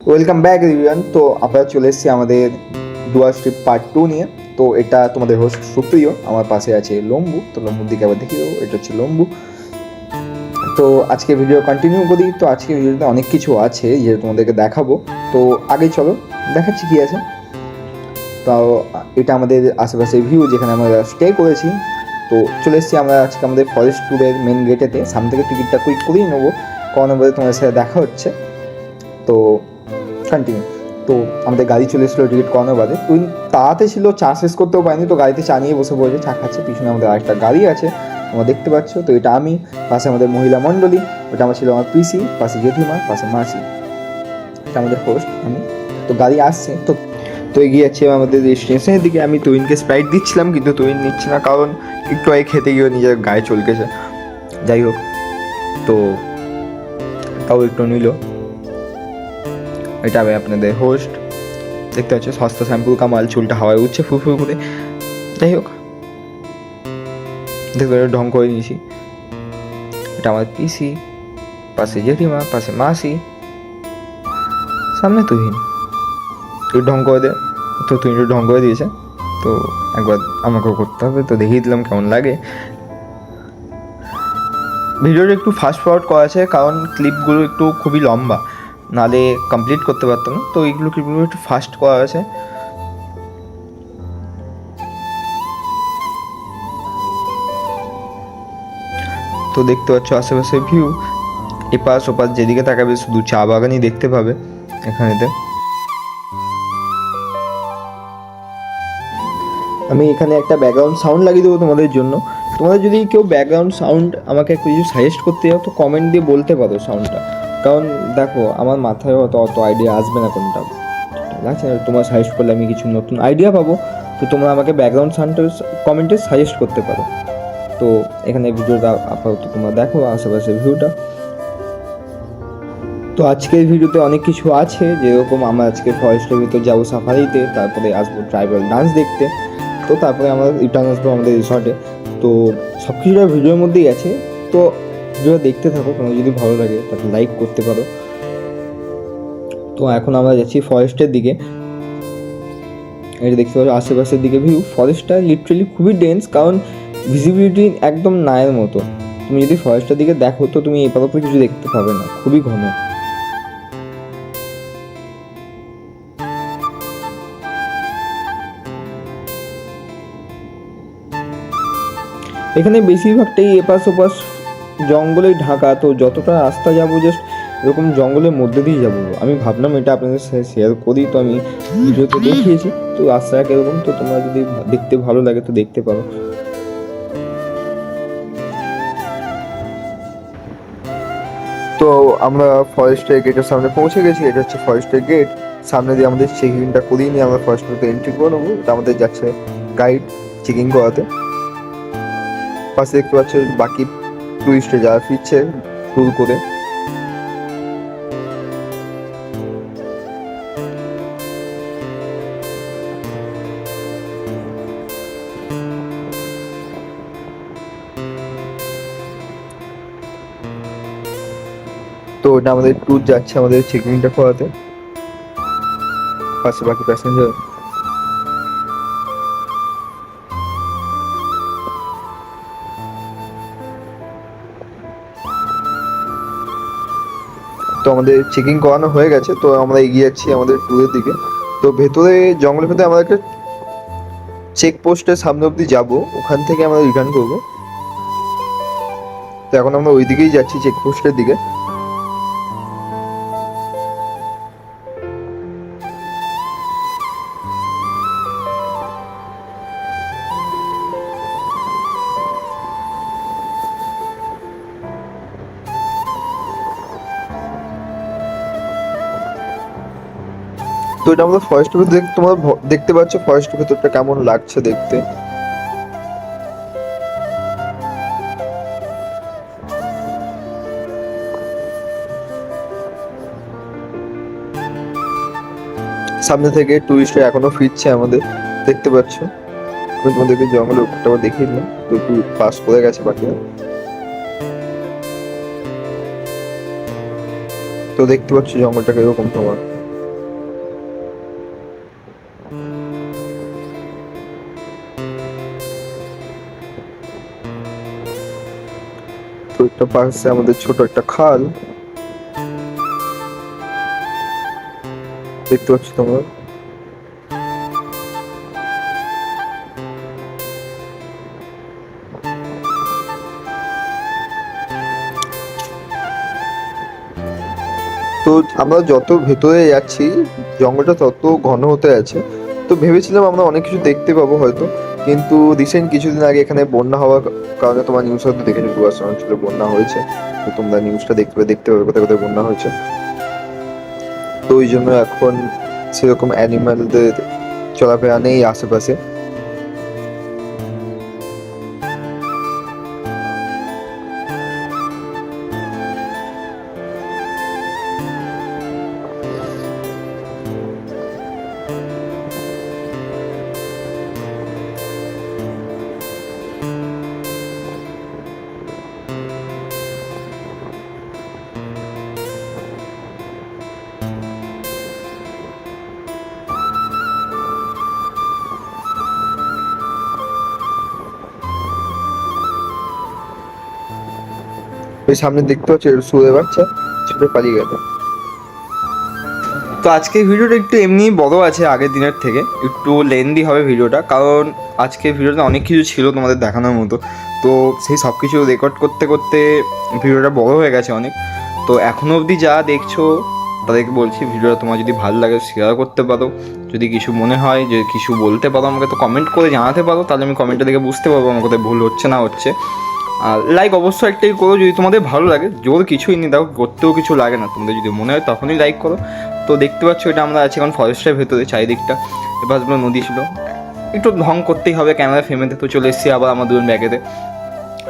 Welcome back everyone. তো আপনারা চলে এসেছি আমাদের ডুয়াল স্ট্রিপ পার্ট 2 নিয়ে। তো এটা তোমাদের হোস্ট সুপ্রিয়, আমার পাশে আছে লম্বু। তো লম্বুর দিকে আবার দেখিয়ে দেবো, এটা হচ্ছে লম্বু। তো আজকে ভিডিও কন্টিনিউ করি। তো আজকে ভিডিওতে অনেক কিছু আছে যেটা তোমাদেরকে দেখাবো। তো আগেই চলো দেখাচ্ছি কী আছে। তাও এটা আমাদের আশেপাশে ভিউ, যেখানে আমরা স্টে করেছি। তো চলে এসেছি আমরা আজকে আমাদের ফরেস্ট ট্যুরের মেন গেটেতে। সামনে থেকে টিকিটটা কুইক করেই নেবো, কারণ আমাদের তোমাদের সাথে দেখা হচ্ছে। তো কন্টিনিউ। তো আমাদের গাড়ি চলে এসেছিলো টিকিট করানোর বাদে। তুই তাড়াতে ছিল, চা শেষ করতেও পারিনি, তো গাড়িতে চা নিয়ে বসে পড়েছে, চা খাচ্ছে। পিছনে আমাদের আরেকটা গাড়ি আছে, তোমরা দেখতে পাচ্ছ। তো এটা আমি, পাশে আমাদের মহিলা মণ্ডলী, ওটা আমার ছিল আমার পিসি, পাশে জেঠিমা, পাশে মাসি, এটা আমাদের হোস্ট আমি। তো গাড়ি আসছে, তো এগিয়ে যাচ্ছি আমাদের স্টেশনের দিকে। আমি তুইনকে স্প্রাইট দিচ্ছিলাম, কিন্তু তুইন নিচ্ছে না, কারণ একটু আগে খেতে গিয়ে নিজের গায়ে চলকেছে। যাই হোক, তো তাও একটু নিল। এটা হবে আপনাদের হোস্ট, দেখতে পাচ্ছ, সস্তা শ্যাম্পু কামাল, চুলটা হাওয়ায় উঠছে ফুরফুর করে। যাই হোক, দেখো ঢং করে নিয়েছি। এটা আমার পিসি, পাশে জেঠিমা, পাশে মাসি, সামনে তুহিন। তুই ঢং করে দে। তো তুই একটু ঢং করে দিয়েছে, তো একবার আমাকেও করতে হবে। তো দেখিয়ে দিলাম কেমন লাগে। ভিডিওটা একটু ফাস্ট ফরওয়ার্ড করা আছে, কারণ ক্লিপগুলো একটু খুবই লম্বা, নাহলে কমপ্লিট করতে পারতাম না। তো এইগুলো ক্লিপগুলো একটু ফাস্ট করা আছে। তো দেখতে পাচ্ছ আশেপাশে ভিউ, এপাশ ওপাশ যেদিকে তাকাবে শুধু চা বাগানই দেখতে পাবে এখানেতে। আমি এখানে একটা ব্যাকগ্রাউন্ড সাউন্ড লাগিয়ে দেবো তোমাদের জন্য। তোমাদের যদি কেউ ব্যাকগ্রাউন্ড সাউন্ড আমাকে কিছু সাজেস্ট করতে যাও, তো কমেন্ট দিয়ে বলতে পারো সাউন্ডটা। কারণ দেখো, আমার মাথায় অত আইডিয়া আসবে না কোনটা, ঠিক আছে? তোমার সাজেস্ট করলে আমি কিছু নতুন আইডিয়া পাবো। তো তোমরা আমাকে ব্যাকগ্রাউন্ড সাউন্ডটা কমেন্টে সাজেস্ট করতে পারো। তো এখানে ভিডিওটা আপাতত তোমরা দেখো আশেপাশে ভিউটা। তো আজকের ভিডিওতে অনেক কিছু আছে, যেরকম আমরা আজকে ফরেস্টের ভিতর যাবো সাফারিতে, তারপরে আসবো ট্রাইবাল ডান্স দেখতে, তো তারপরে আমরা রিটার্ন আসবো আমাদের রিসর্টে। তো সব কিছুটা ভিডিওর মধ্যেই আছে। তো ভিডিওটা দেখতে থাকো, তোমার যদি ভালো লাগে তাহলে লাইক করতে পারো। তো এখন আমরা যাচ্ছি ফরেস্টের দিকে। এটা দেখতে পাচ্ছ আশেপাশের দিকে ভিউ। ফরেস্টটা লিটারেলি খুবই ডেন্স, কারণ ভিজিবিলিটি একদম নায়ের মতো। তুমি যদি ফরেস্টের দিকে দেখো, তো তুমি এপার ওপরে কিছু দেখতে পাবে না, খুবই ঘন। এখানে বেশিরভাগটাই এপাশ ওপাশ জঙ্গলে ঢাকা। তো যতটা রাস্তা যাবো জাস্ট এরকম জঙ্গলের মধ্যে দিয়ে যাবো। আমি ভাবলাম এটা আপনাদের সাথে শেয়ার করি, তো আমি ভিডিওতে দেখিয়েছি। তো রাস্তাটা কীরকম, তো তোমরা যদি দেখতে ভালো লাগে তো দেখতে পারো। তো আমরা ফরেস্টের গেটের সামনে পৌঁছে গেছি। এটা হচ্ছে ফরেস্টের গেট। সামনে দিয়ে আমাদের চেকিংটা করিয়ে নিয়ে আমরা ফরেস্টে এন্ট্রি করে নেবো। এটা আমাদের যাচ্ছে গাইড চেকিং করাতে। পাশে দেখতে পাচ্ছ বাকি টুরিস্টে যারা ফিরছে ট্যুর করে। তো এটা আমাদের ট্যুর যাচ্ছে আমাদের চেকিংটা করাতে, পাশে বাকি প্যাসেঞ্জার। তো আমাদের চেকিং করানো হয়ে গেছে। তো আমরা এগিয়ে যাচ্ছি আমাদের ট্যুরের দিকে। তো ভেতরে জঙ্গলের ভেতরে আমাদের একটা চেকপোস্টের সামনে অব্দি যাবো, ওখান থেকে আমরা রিটার্ন করবো। তো এখন আমরা ওই দিকেই যাচ্ছি, চেকপোস্টের দিকে। তো এটা আমাদের ফরেস্টের ভেতর তোমরা দেখতে পাচ্ছ ফরেস্টের ভেতরটা কেমন লাগছে দেখতে। সামনে থেকে টুরিস্টরা এখনো ফিরছে আমাদের, দেখতে পাচ্ছ। আমি তোমাদেরকে জঙ্গলের উপরটা দেখিয়ে দিলাম, তো একটু পাস করে গেছে বাকিরা। তো দেখতে পাচ্ছ জঙ্গলটাকে এরকম তোমার। তো পাশে আমাদের ছোট একটা খাল দেখতে পাচ্ছ তোমরা। তো আমরা যত ভেতরে যাচ্ছি জঙ্গলটা তত ঘন হতে আছে। তো ভেবেছিলাম আমরা অনেক কিছু দেখতে পাবো হয়তো, কিন্তু রিসেন্ট কিছুদিন আগে এখানে বন্যা হওয়ার কারণে তোমার নিউজ হয়তো দেখেছো ডুয়ার্স অঞ্চলে বন্যা হয়েছে। তো তোমরা নিউজটা দেখতে পাবে কোথায় কোথায় বন্যা হয়েছে। তো ওই জন্য এখন সেরকম অ্যানিমালদের চলাফেরা নেই আশেপাশে। ওই সামনে দেখতে পাচ্ছ শুয়ে বাচ্চা ছুটে পালিয়ে গেল। তো আজকের ভিডিওটা একটু এমনি বড় আছে আগের দিনের থেকে, একটু লেন্দি হবে ভিডিওটা, কারণ আজকের ভিডিওতে অনেক কিছু ছিল তোমাদের দেখানোর মতো। তো সেই সব কিছু রেকর্ড করতে করতে ভিডিওটা বড় হয়ে গেছে অনেক। তো এখনও অবধি যা দেখছো তাদেরকে বলছি ভিডিওটা তোমার যদি ভালো লাগে শেয়ার করতে পারো, যদি কিছু মনে হয় যে কিছু বলতে পারো আমাকে তো কমেন্ট করে জানাতে পারো, তাহলে আমি কমেন্টটা দেখে বুঝতে পারবো আমার কোথায় ভুল হচ্ছে না হচ্ছে। আর লাইক অবশ্যই একটাই করো যদি তোমাদের ভালো লাগে, জোর কিছুই নেই, দেখো করতেও কিছু লাগে না, তোমাদের যদি মনে হয় তখনই লাইক করো। তো দেখতে পাচ্ছ এটা আমরা আছি এখন ফরেস্টের ভেতরে, চারিদিকটা এপাশগুলো নদী ছিল, একটু ঢং করতেই হবে ক্যামেরা ফ্রেমেতে। তো চলে এসেছি আবার আমার দুজন ব্যাগেতে,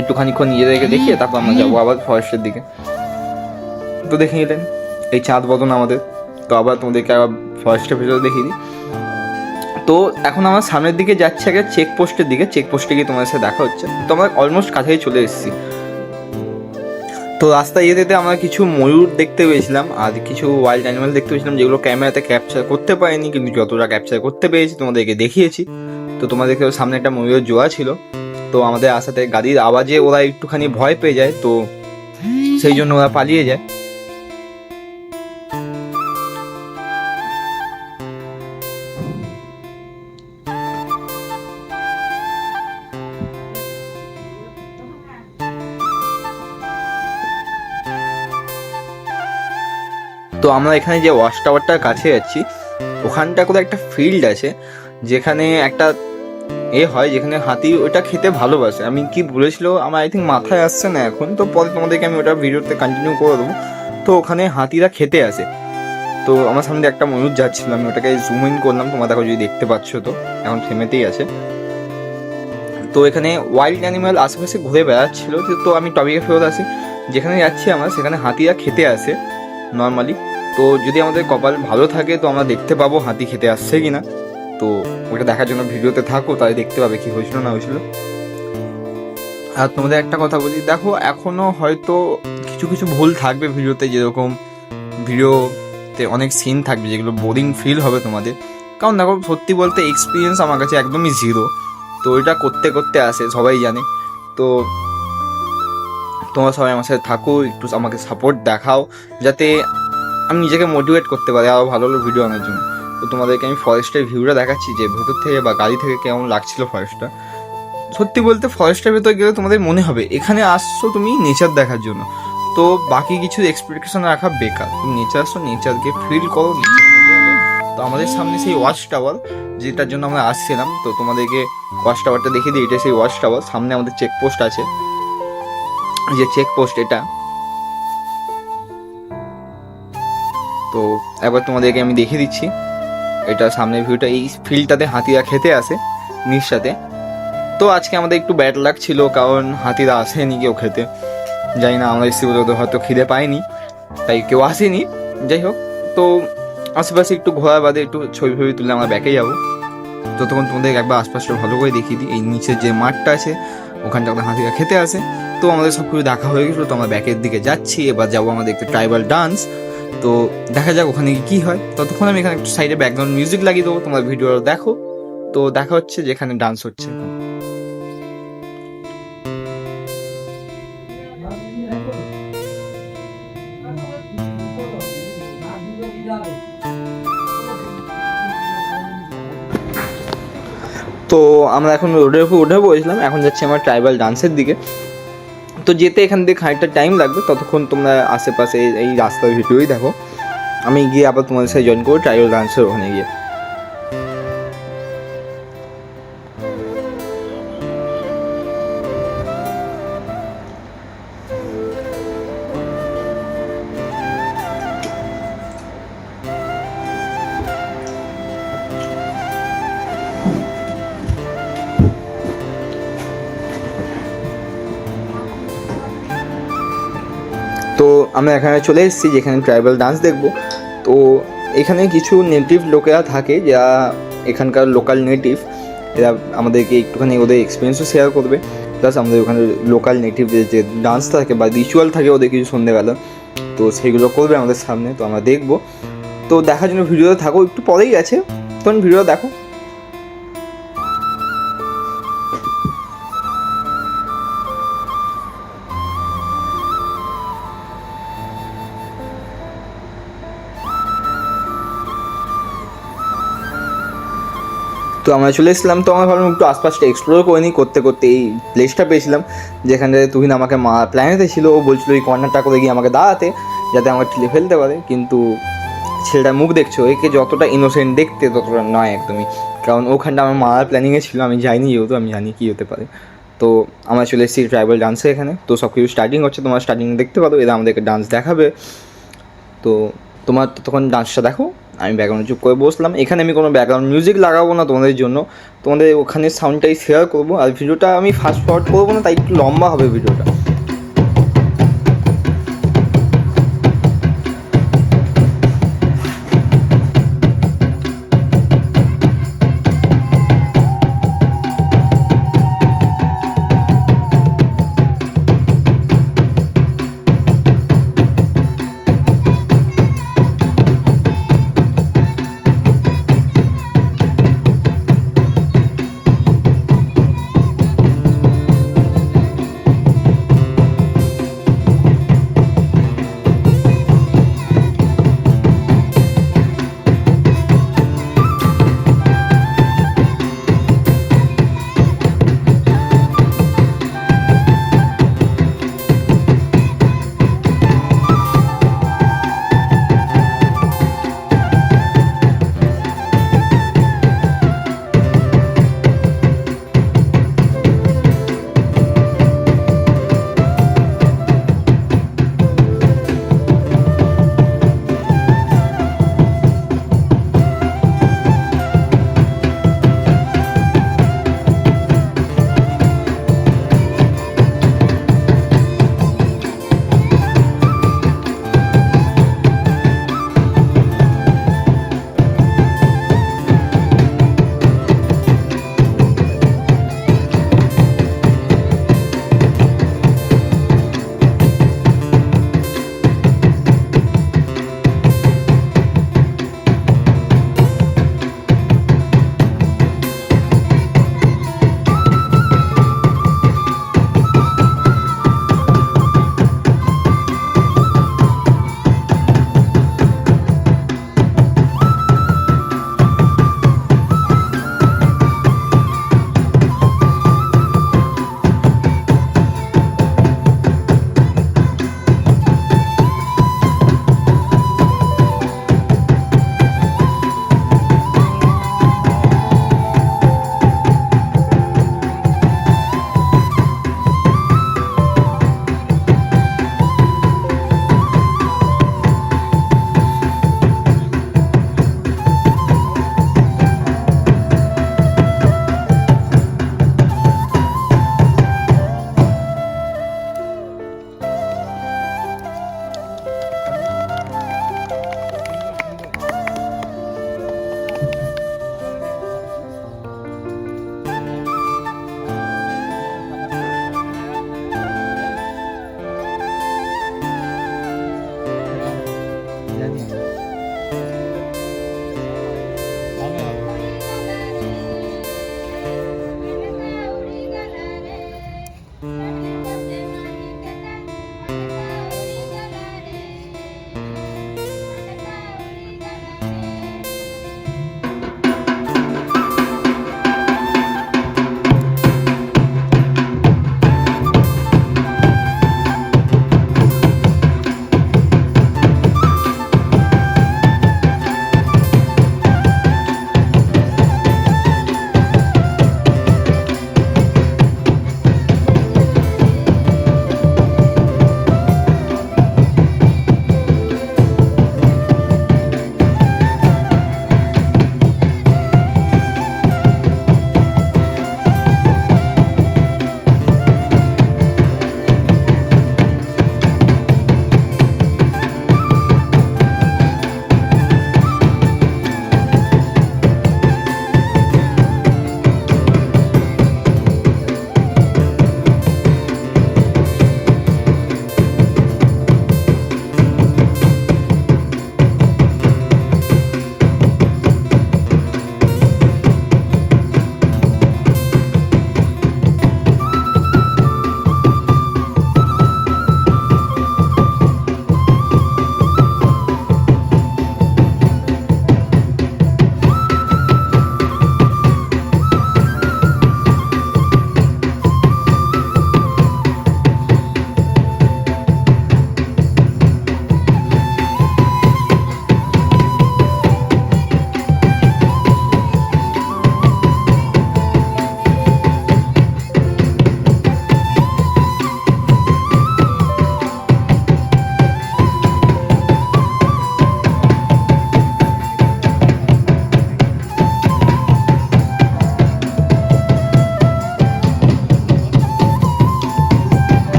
একটুখানিক্ষণ নিজেদেরকে দেখিয়ে তারপর আমরা যাবো আবার ফরেস্টের দিকে। তো দেখে নিলেন এই চাঁদ বদন আমাদের। তো আবার তোমাদেরকে আবার ফরেস্টের ভেতরে দেখিয়ে দিই। তো এখন আমার সামনের দিকে যাচ্ছে আগে চেকপোস্টের দিকে, চেকপোস্টে গিয়ে তোমাদের সাথে দেখা হচ্ছে। তো আমরা অলমোস্ট কাছাই চলে এসেছি। তো রাস্তায় যেতে আমরা কিছু ময়ূর দেখতে পেয়েছিলাম আর কিছু ওয়াইল্ড অ্যানিমাল দেখতে পেয়েছিলাম, যেগুলো ক্যামেরাতে ক্যাপচার করতে পারিনি, কিন্তু যতটা ক্যাপচার করতে পেরেছি তোমাদেরকে দেখিয়েছি। তো তোমাদেরকে সামনে একটা ময়ূরের জোড়া ছিল। তো আমাদের আসাতে গাড়ির আওয়াজে ওরা একটুখানি ভয় পেয়ে যায়, তো সেই জন্য ওরা পালিয়ে যায়। তো আমরা এখানে যে ওয়াচ টাওয়ারটার কাছে যাচ্ছি, ওখানটা করে একটা ফিল্ড আছে যেখানে একটা হয়, যেখানে হাতি ওটা খেতে ভালোবাসে। আমি কি বলেছিল আমার আই থিঙ্ক মাথায় আসছে না এখন, তো পরে তোমাদেরকে আমি ওটা ভিডিওতে কন্টিনিউ করে দেবো। তো ওখানে হাতিরা খেতে আসে। তো আমার সামনে একটা ময়ূর যাচ্ছিল, আমি ওটাকে জুম ইন করলাম, তোমরা দেখো যদি দেখতে পাচ্ছ। তো এখন থেমেতেই আছে। তো এখানে ওয়াইল্ড অ্যানিমাল আশেপাশে ঘুরে বেড়াচ্ছিল। তো আমি টপিকে ফেরত আসি, যেখানে যাচ্ছি আমরা সেখানে হাতিরা খেতে আসে নর্মালি। তো যদি আমাদের কপাল ভালো থাকে তো আমরা দেখতে পাবো হাতি খেতে আসছে কিনা। তো ওটা দেখার জন্য ভিডিওতে থাকো, তাই দেখতে পাবে কি হয়েছিল না হয়েছিল। আর তোমাদের একটা কথা বলি, দেখো এখনো হয়তো কিছু কিছু ভুল থাকবে ভিডিওতে, যেরকম ভিডিওতে অনেক সিন থাকবে যেগুলো বোরিং ফিল হবে তোমাদের। কারণ দেখো সত্যি বলতে এক্সপিরিয়েন্স আমার কাছে একদমই জিরো। তো এটা করতে করতে আসে, সবাই জানে। তো তোমরা সবাই আমার সাথে থাকো, একটু আমাকে সাপোর্ট দেখাও, যাতে আমি নিজেকে মোটিভেট করতে পারি আরও ভালো ভালো ভিডিও আনার জন্য। তো তোমাদেরকে আমি ফরেস্টের ভিউটা দেখাচ্ছি, যে ভেতর থেকে বা গাড়ি থেকে কেমন লাগছিল ফরেস্টটা। সত্যি বলতে ফরেস্টের ভেতর গেলে তোমাদের মনে হবে এখানে আসছো তুমি নেচার দেখার জন্য, তো বাকি কিছু এক্সপেকটেশন রাখা বেকার। তুমি নেচার আসছো, নেচারকে ফিল করো, নেচার মধ্যে হবে। তো আমাদের সামনে সেই ওয়াচ টাওয়ার যেটার জন্য আমরা আসছিলাম, তো তোমাদেরকে ওয়াচ টাওয়ারটা দেখিয়ে দিই। এটা সেই ওয়াচ টাওয়ার, সামনে আমাদের চেকপোস্ট আছে, যে চেকপোস্ট এটা। তো একবার তোমাদেরকে আমি দেখিয়ে দিচ্ছি এটা সামনের ভিউটা। এই ফিল্ডটাতে হাতিরা খেতে আসে নিঃসাথে। তো আজকে আমাদের একটু ব্যাড লাক ছিল, কারণ হাতিরা আসেনি কেউ খেতে। জানি না আমরা এসেছি বলে হয়তো খিদে পাইনি, তাই কেউ আসেনি। যাই হোক, তো আশেপাশে একটু ঘোরা বাদে একটু ছবি ফবি তুলে আমরা ব্যাকে যাবো। ততক্ষণ তোমাদের একবার আশপাশটা ভালো করে দেখিয়ে দিই। এই নিচে যে মাঠটা আছে ওখানটা আমাদের হাতিরা খেতে আসে। তো আমাদের সব কিছু দেখা হয়ে গেছিলো, তো আমরা ব্যাকের দিকে যাচ্ছি। এবার যাবো আমাদের একটু ট্রাইবাল ডান্স। তো দেখা যাক ওখানে কি হয়। ততক্ষণ আমি এখানে একটু সাইডে ব্যাকগ্রাউন্ড মিউজিক লাগিয়ে দেবো, তোমার ভিডিও দেখো। তো দেখা হচ্ছে যেখানে ডান্স হচ্ছে। তো আমরা এখন রোডের উপর উঠে পড়েছিলাম, এখন যাচ্ছি আমার ট্রাইবাল ডান্সের দিকে। তো যেতে এখান থেকে খানিকটা টাইম লাগবে, ততক্ষণ তোমরা আশেপাশে এই রাস্তার ভিডিওই দেখো। আমি গিয়ে আবার তোমাদের সাথে জয়েন করবো ট্রাইবাল ডান্সের ওখানে গিয়ে। তো আমরা এখানে চলে এসেছি যেখানে ট্রাইবাল ডান্স দেখব। তো এখানে কিছু নেটিভ লোকেরা থাকে যারা এখানকার লোকাল নেটিভ, এরা আমাদেরকে একটুখানি ওদের এক্সপিরিয়েন্সও শেয়ার করবে, প্লাস আমাদের ওখানে লোকাল নেটিভদের যে ডান্স থাকে বা রিচুয়াল থাকে ওদের কিছু সন্ধ্যেবেলা, তো সেইগুলো করবে আমাদের সামনে। তো আমরা দেখবো, তো দেখার জন্য ভিডিওতে থাকো, একটু পরেই আছে, তখন ভিডিও দেখো। তো আমরা চলে এসেছিলাম, তো আমরা ভাবলাম একটু আশপাশটা এক্সপ্লোর করে নিই। করতে করতে এই প্লেসটা পেয়েছিলাম যেখানে তুহিন আমাকে প্ল্যানেতে ছিল, ও বলছিল এই কর্নারটা করে গিয়ে আমাকে দাঁড়াতে যাতে আমাকে ঠেলে ফেলতে পারে। কিন্তু ছেলেটার মুখ দেখছো, একে যতটা ইনোসেন্ট দেখতে ততটা নয় একদমই, কারণ ওখানটা আমার মারার প্ল্যানিংয়ে ছিল, আমি যাইনি যেহেতু আমি জানি কী হতে পারে। তো আমরা চলে এসেছি ট্রাইবাল ডান্সে এখানে। তো সব কিছু স্টার্টিং হচ্ছে, তোমার স্টার্টিং দেখতে পারো, এরা আমাদেরকে ডান্স দেখাবে। তো তোমার তখন ডান্সটা দেখো, আমি ব্যাকগ্রাউন্ড চুপ করে বসলাম। এখানে আমি কোনো ব্যাকগ্রাউন্ড মিউজিক লাগাবো না তোমাদের জন্য, তোমাদের ওখানে সাউন্ডটাই শেয়ার করবো। আর ভিডিওটা আমি ফাস্ট ফরওয়ার্ড করবো না, তাই একটু লম্বা হবে ভিডিওটা।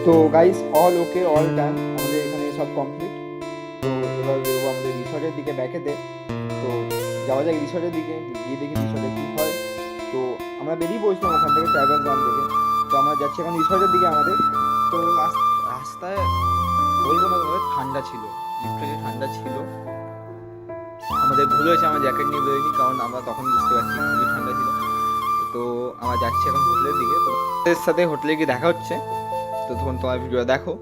তো গাইস অল ওকে, অল ডান, আমাদের এখানে সব কমপ্লিট। তো এবার বেরোবো আমাদের রিসর্টের দিকে ব্যাকেতে। তো যাওয়া যাক রিসর্টের দিকে, গিয়ে দেখি রিসর্টে কী হয়। তো আমরা বেরিয়ে পড়ছিলাম ওখান থেকে ট্রাইবাল গান থেকে। তো আমরা যাচ্ছি এখন রিসর্টের দিকে আমাদের। তো রাস্তায় বলবো না তোমাদের ঠান্ডা ছিল, লিটারালি ঠান্ডা ছিল। আমাদের ভুল হয়েছে, আমার জ্যাকেট নিয়ে বেরোয়নি, কারণ আমরা তখন বুঝতে পারছি খুবই ঠান্ডা ছিল। তো আমরা যাচ্ছি এখন হোটেলের দিকে। তো ওদের সাথে হোটেলে গিয়ে দেখা হচ্ছে। তো তখন তোমার ভিডিও দেখো।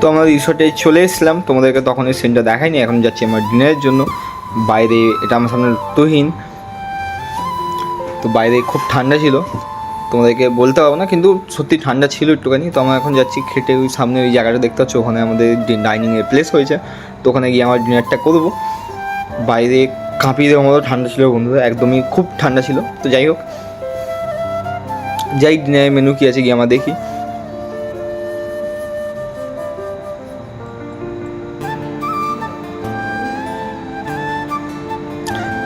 তো আমরা রিসর্টে চলে এসেছিলাম, তোমাদেরকে তখন এই সিনটা দেখাইনি। এখন যাচ্ছি আমার ডিনারের জন্য বাইরে। এটা আমার সামনে তুহিন। তো বাইরে খুব ঠান্ডা ছিল, তোমাদেরকে বলতে পারবো না, কিন্তু সত্যি ঠান্ডা ছিল একটুখানি। তো আমরা এখন যাচ্ছি খেটে, ওই সামনে ওই জায়গাটা দেখতে পাচ্ছ, ওখানে আমাদের ডাইনিংয়ের প্লেস হয়েছে। তো ওখানে গিয়ে আমার ডিনারটা করবো। বাইরে কাঁপিয়ে দেওয়ার মতো ঠান্ডা ছিল বন্ধুরা, একদমই খুব ঠান্ডা ছিল। তো যাই হোক, যাই ডিনারের মেনু কী আছে গিয়ে আমরা দেখি।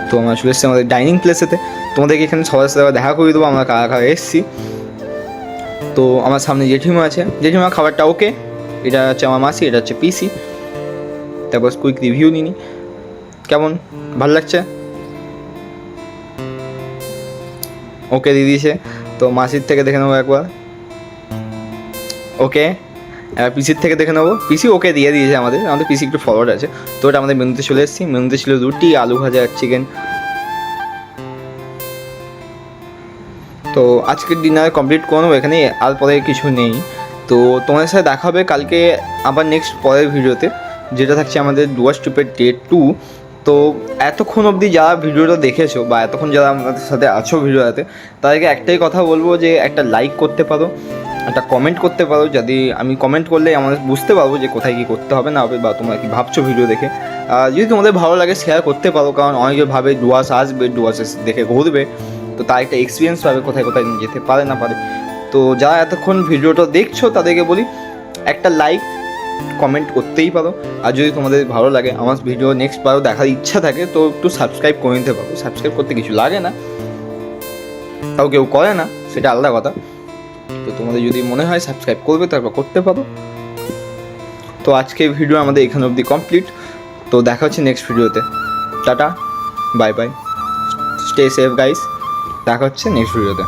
তো আমরা চলে এসেছি আমাদের ডাইনিং প্লেসেতে। তোমাদেরকে এখানে সবার সাথে দেখা করে দেবো আমরা কারা কারা এসেছি। তো আমার সামনে জেঠিমা আছে, জেঠিমা খাবারটা ওকে। এটা হচ্ছে আমার মাসি, এটা হচ্ছে পিসি। তারপর কুইক রিভিউ নিনি, কেমন ভালো লাগছে? ওকে দিয়ে দিয়েছে। তো মাসির থেকে দেখে নেবো একবার, ওকে। এবার পিসির থেকে দেখে নেবো, পিসি ওকে দিয়ে দিয়েছে আমাদের পিসি একটু ফরওয়ার্ড আছে। তো এটা আমাদের মেনুতে চলে এসেছি, মেনুতে ছিল রুটি, আলু ভাজা আর চিকেন। তো আজকের ডিনার কমপ্লিট করে নেবো এখানে, আর পরে কিছু নেই। তো তোমাদের সাথে দেখা হবে কালকে আবার নেক্সট পরের ভিডিওতে, যেটা থাকছে আমাদের ডুয়ার্স ট্রিপের ডে 2। তো এতক্ষণ অবধি যারা ভিডিওটা দেখেছো বা এতক্ষণ যারা আমাদের সাথে আছো ভিডিওতে, তাদেরকে একটাই কথা বলবো যে একটা লাইক করতে পারো, একটা কমেন্ট করতে পারো। যদি আমি কমেন্ট করলে আমাদের বুঝতে পারবো যে কোথায় কী করতে হবে না হবে, বা তোমরা কী ভাবছো ভিডিও দেখে। যদি তোমাদের ভালো লাগে শেয়ার করতে পারো, কারণ অনেকে ভাবে ডুয়ার্স আসবে, ডুয়ার্স দেখে ঘুরবে, তো তার একটা এক্সপিরিয়েন্স পাবে কোথায় কোথায় যেতে পারে না পারে। তো যারা এতক্ষণ ভিডিওটা দেখছো তাদেরকে বলি একটা লাইক কমেন্ট করতেই পারো। আর যদি তোমাদের ভালো লাগে, আমার ভিডিও নেক্সট বারও দেখার ইচ্ছা থাকে, তো একটু সাবস্ক্রাইব করে নিতে পারো। সাবস্ক্রাইব করতে কিছু লাগে না, তাও কেউ করে না, সেটা আলাদা কথা। তো তোমাদের যদি মনে হয় সাবস্ক্রাইব করবে, তারপর করতে পারো। তো আজকের ভিডিও আমাদের এখানে অবধি কমপ্লিট। তো দেখা হচ্ছে নেক্সট ভিডিওতে। Tata, bye bye, stay safe guys, দেখা হচ্ছে নেক্সট ভিডিওতে।